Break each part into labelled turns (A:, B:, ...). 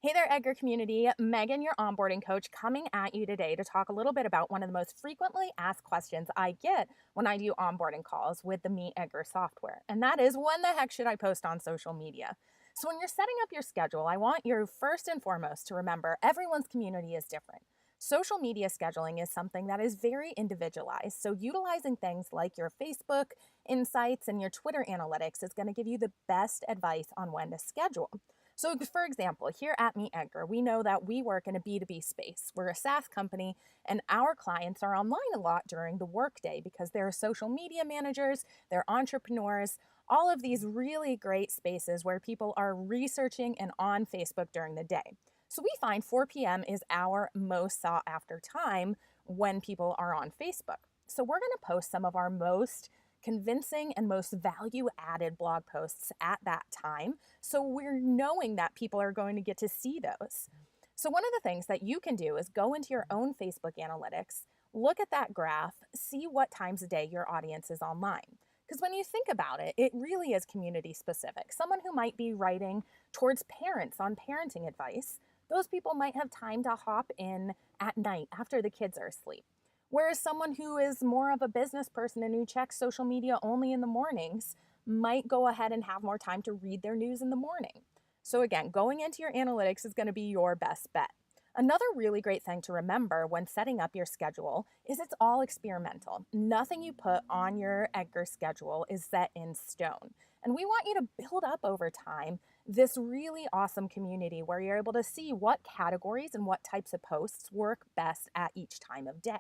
A: Hey there, Edgar community. Megan, your onboarding coach, coming at you today to talk a little bit about one of the most frequently asked questions I get when I do onboarding calls with the MeetEdgar software. And that is, when the heck should I post on social media? So, when you're setting up your schedule, I want you first and foremost to remember everyone's community is different. Social media scheduling is something that is very individualized. So, utilizing things like your Facebook insights and your Twitter analytics is going to give you the best advice on when to schedule. So, for example, here at MeetEdgar, we know that we work in a B2B space. We're a SaaS company, and our clients are online a lot during the workday because they're social media managers, they're entrepreneurs, all of these really great spaces where people are researching and on Facebook during the day. So, we find 4 p.m. is our most sought after time when people are on Facebook. So, we're going to post some of our most convincing and most value added blog posts at that time. So we're knowing that people are going to get to see those. So, one of the things that you can do is go into your own Facebook analytics, look at that graph, see what times a day your audience is online. Because when you think about it, it really is community specific. Someone who might be writing towards parents on parenting advice, those people might have time to hop in at night after the kids are asleep. Whereas someone who is more of a business person and who checks social media only in the mornings might go ahead and have more time to read their news in the morning. So, again, going into your analytics is going to be your best bet. Another really great thing to remember when setting up your schedule is it's all experimental. Nothing you put on your Edgar schedule is set in stone. And we want you to build up over time this really awesome community where you're able to see what categories and what types of posts work best at each time of day.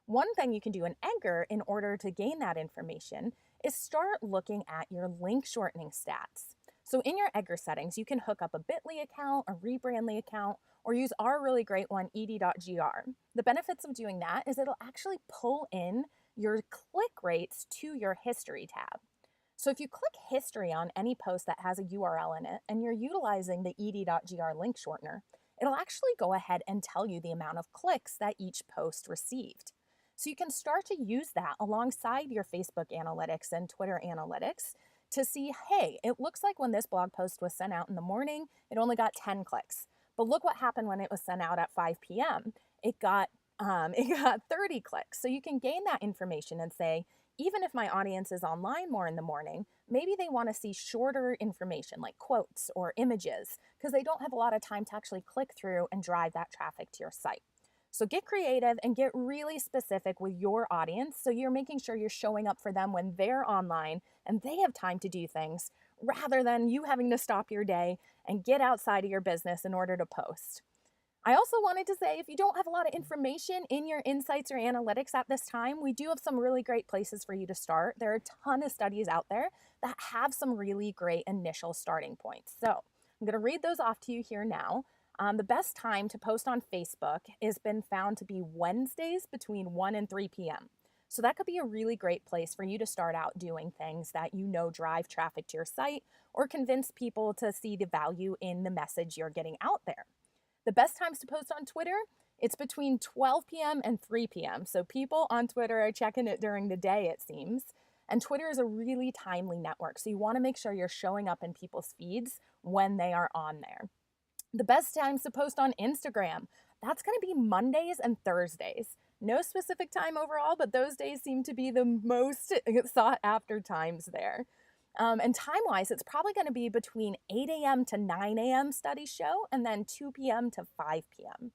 A: One thing you can do in Edgar in order to gain that information is start looking at your link shortening stats. So in your Edgar settings, you can hook up a Bitly account, a Rebrandly account, or use our really great one, ed.gr. The benefits of doing that is it'll actually pull in your click rates to your history tab. So if you click history on any post that has a URL in it and you're utilizing the ed.gr link shortener, it'll actually go ahead and tell you the amount of clicks that each post received. So you can start to use that alongside your Facebook analytics and Twitter analytics to see, hey, it looks like when this blog post was sent out in the morning, it only got 10 clicks. But look what happened when it was sent out at 5 p.m. It got 30 clicks. So you can gain that information and say, even if my audience is online more in the morning, maybe they want to see shorter information like quotes or images because they don't have a lot of time to actually click through and drive that traffic to your site. So get creative and get really specific with your audience so you're making sure you're showing up for them when they're online and they have time to do things rather than you having to stop your day and get outside of your business in order to post. I also wanted to say, if you don't have a lot of information in your insights or analytics at this time, we do have some really great places for you to start. There are a ton of studies out there that have some really great initial starting points. So I'm going to read those off to you here now. The best time to post on Facebook has been found to be Wednesdays between 1 and 3 p.m. So that could be a really great place for you to start out doing things that you know drive traffic to your site or convince people to see the value in the message you're getting out there. The best times to post on Twitter, it's between 12 p.m. and 3 p.m. So people on Twitter are checking it during the day, it seems. And Twitter is a really timely network. So you want to make sure you're showing up in people's feeds when they are on there. The best times to post on Instagram, that's going to be Mondays and Thursdays. No specific time overall, but those days seem to be the most sought after times there. And time-wise, it's probably going to be between 8 a.m. to 9 a.m. studies show, and then 2 p.m. to 5 p.m.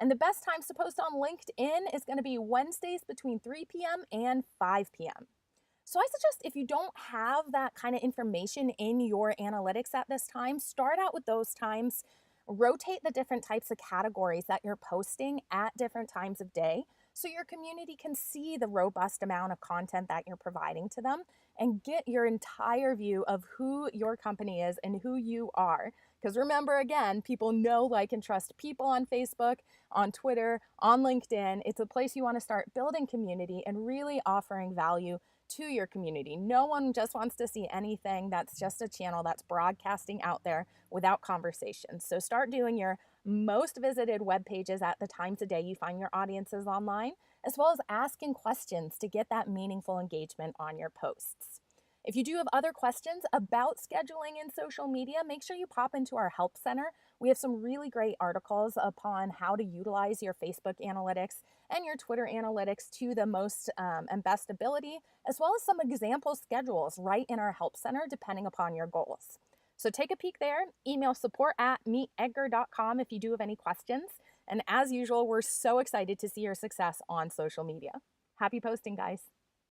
A: And the best times to post on LinkedIn is going to be Wednesdays between 3 p.m. and 5 p.m. So I suggest if you don't have that kind of information in your analytics at this time, start out with those times. Rotate the different types of categories that you're posting at different times of day so your community can see the robust amount of content that you're providing to them and get your entire view of who your company is and who you are. Because remember, again, people know, like, and trust people on Facebook, on Twitter, on LinkedIn. It's a place you want to start building community and really offering value to your community. No one just wants to see anything that's just a channel that's broadcasting out there without conversation. So start doing your most visited web pages at the times of day you find your audiences online, as well as asking questions to get that meaningful engagement on your posts. If you do have other questions about scheduling in social media, make sure you pop into our help center. We have some really great articles upon how to utilize your Facebook analytics and your Twitter analytics to the most and best ability, as well as some example schedules right in our help center, depending upon your goals. So take a peek there. Email support@meetedgar.com if you do have any questions. And as usual, we're so excited to see your success on social media. Happy posting, guys.